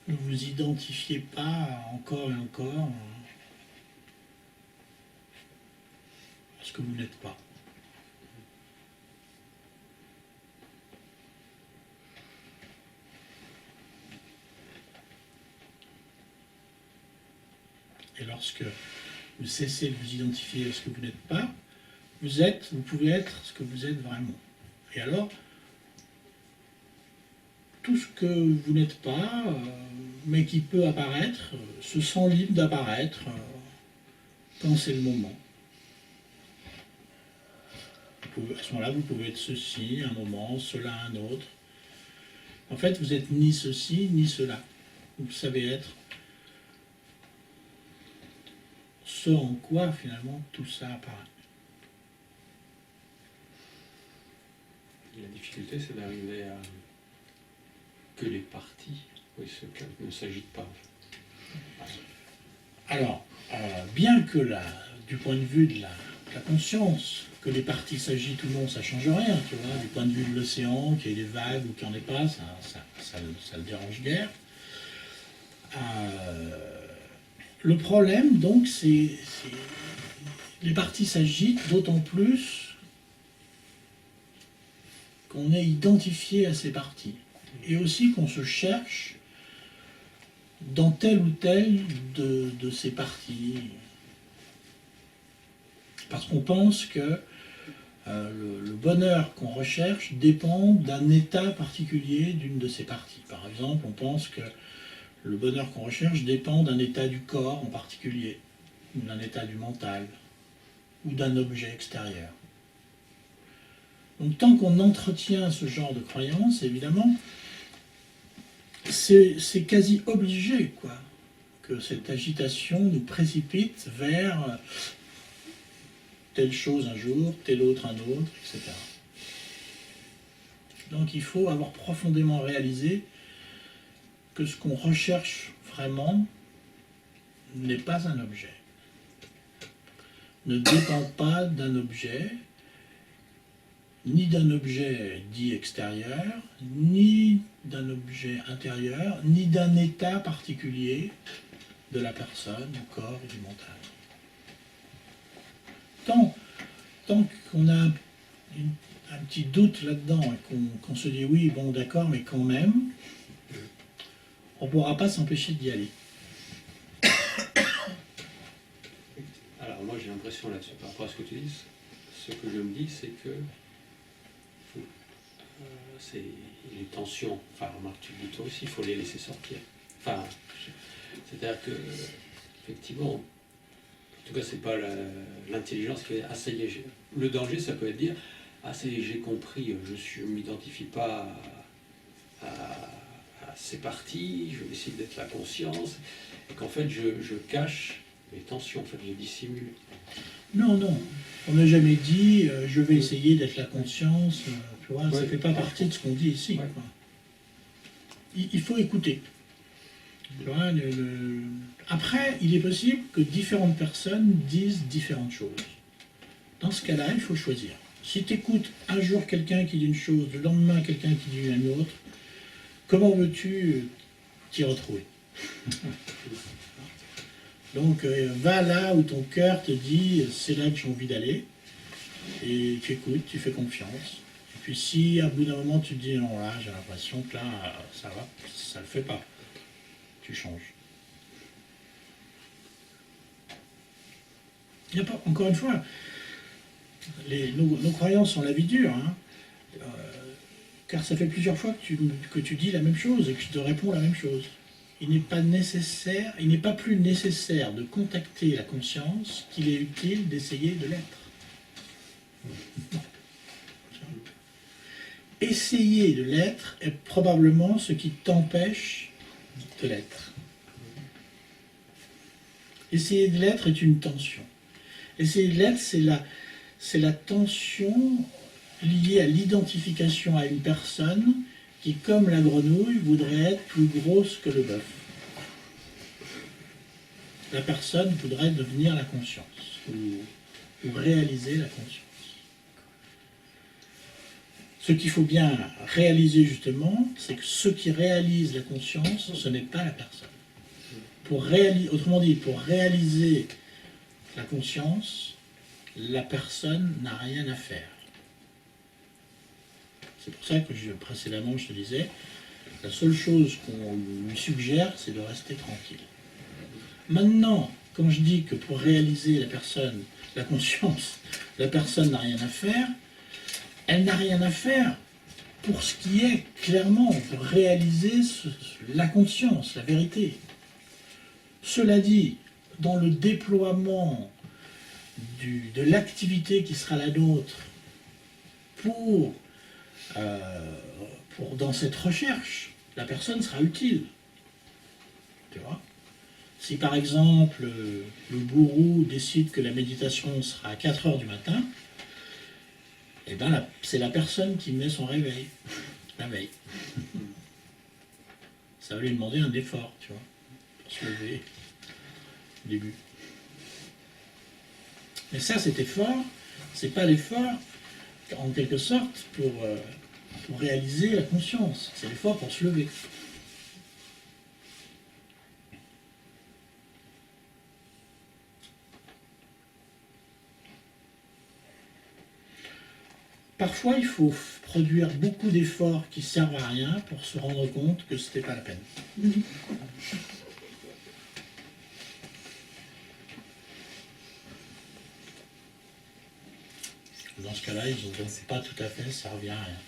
ne vous identifiez pas encore et encore à ce que vous n'êtes pas. Et lorsque vous cessez de vous identifier à ce que vous n'êtes pas, vous pouvez être ce que vous êtes vraiment. Et alors, tout ce que vous n'êtes pas, mais qui peut apparaître, se sent libre d'apparaître quand c'est le moment. À ce moment-là, vous pouvez être ceci, un moment, cela, un autre. En fait, vous n'êtes ni ceci, ni cela. Vous savez être ce en quoi, finalement, tout ça apparaît. La difficulté, c'est d'arriver à que les parties ne s'agitent pas. Alors, bien que du point de vue de la conscience, que les parties s'agitent ou non, ça ne change rien, tu vois, du point de vue de l'océan, qu'il y ait des vagues ou qu'il n'y en ait pas, ça le dérange guère. Le problème, donc, c'est les parties s'agitent d'autant plus qu'on est identifié à ces parties. Et aussi qu'on se cherche dans telle ou telle de ces parties. Parce qu'on pense que le bonheur qu'on recherche dépend d'un état particulier d'une de ces parties. Par exemple, on pense que le bonheur qu'on recherche dépend d'un état du corps en particulier, ou d'un état du mental, ou d'un objet extérieur. Donc tant qu'on entretient ce genre de croyance, évidemment, c'est quasi obligé, quoi, que cette agitation nous précipite vers telle chose un jour, telle autre un autre, etc. Donc il faut avoir profondément réalisé que ce qu'on recherche vraiment n'est pas un objet, ne dépend pas d'un objet, ni d'un objet dit extérieur, ni d'un objet intérieur, ni d'un état particulier de la personne, du corps et du mental. Tant qu'on a un petit doute là-dedans et qu'on se dit oui, bon d'accord, mais quand même, on ne pourra pas s'empêcher d'y aller. Alors moi j'ai l'impression là-dessus, par rapport à ce que tu dis, ce que je me dis c'est que c'est les tensions, enfin remarque tu le dis toi aussi, il faut les laisser sortir. Enfin, c'est-à-dire que effectivement, en tout cas c'est pas l'intelligence qui est ah ça y est, le danger ça peut être dire ah ça y est j'ai compris, je ne m'identifie pas à ces parties, je vais essayer d'être la conscience, et qu'en fait je cache les tensions, en fait je dissimule. Non, non, on n'a jamais dit je vais essayer d'être la conscience, tu vois, ça ne fait pas partie de ce qu'on dit ici. Ouais. Quoi. Il faut écouter. Tu vois, Après, il est possible que différentes personnes disent différentes choses. Dans ce cas-là, il faut choisir. Si tu écoutes un jour quelqu'un qui dit une chose, le lendemain quelqu'un qui dit une autre, comment veux-tu t'y retrouver? Donc va là où ton cœur te dit c'est là que j'ai envie d'aller, et tu écoutes, tu fais confiance. Et puis si à bout d'un moment tu te dis non là j'ai l'impression que là ça va, ça le fait pas, tu changes. Il y a pas, encore une fois, nos croyances sont la vie dure, hein, car ça fait plusieurs fois que tu dis la même chose et que je te réponds la même chose. Il n'est pas plus nécessaire de contacter la conscience qu'il est utile d'essayer de l'être. Essayer de l'être est probablement ce qui t'empêche de l'être. Essayer de l'être est une tension. Essayer de l'être, c'est la tension liée à l'identification à une personne qui, comme la grenouille, voudrait être plus grosse que le bœuf. La personne voudrait devenir la conscience, ou réaliser la conscience. Ce qu'il faut bien réaliser justement, c'est que ce qui réalise la conscience, ce n'est pas la personne. Autrement dit, pour réaliser la conscience, la personne n'a rien à faire. C'est pour ça que précédemment je te disais, la seule chose qu'on lui suggère, c'est de rester tranquille. Maintenant, quand je dis que pour réaliser la conscience, la personne n'a rien à faire, elle n'a rien à faire pour ce qui est clairement, pour réaliser la conscience, la vérité. Cela dit, dans le déploiement de l'activité qui sera la nôtre dans cette recherche, la personne sera utile. Tu vois ? Si par exemple le gourou décide que la méditation sera à 4 heures du matin, eh ben c'est la personne qui met son réveil, la veille. Ça va lui demander un effort, tu vois, pour se lever au début. Mais ça, cet effort, c'est pas l'effort, en quelque sorte, pour réaliser la conscience. C'est l'effort pour se lever. Parfois, il faut produire beaucoup d'efforts qui servent à rien pour se rendre compte que c'était pas la peine. Dans ce cas-là, ils n'ont pas tout à fait servi à rien.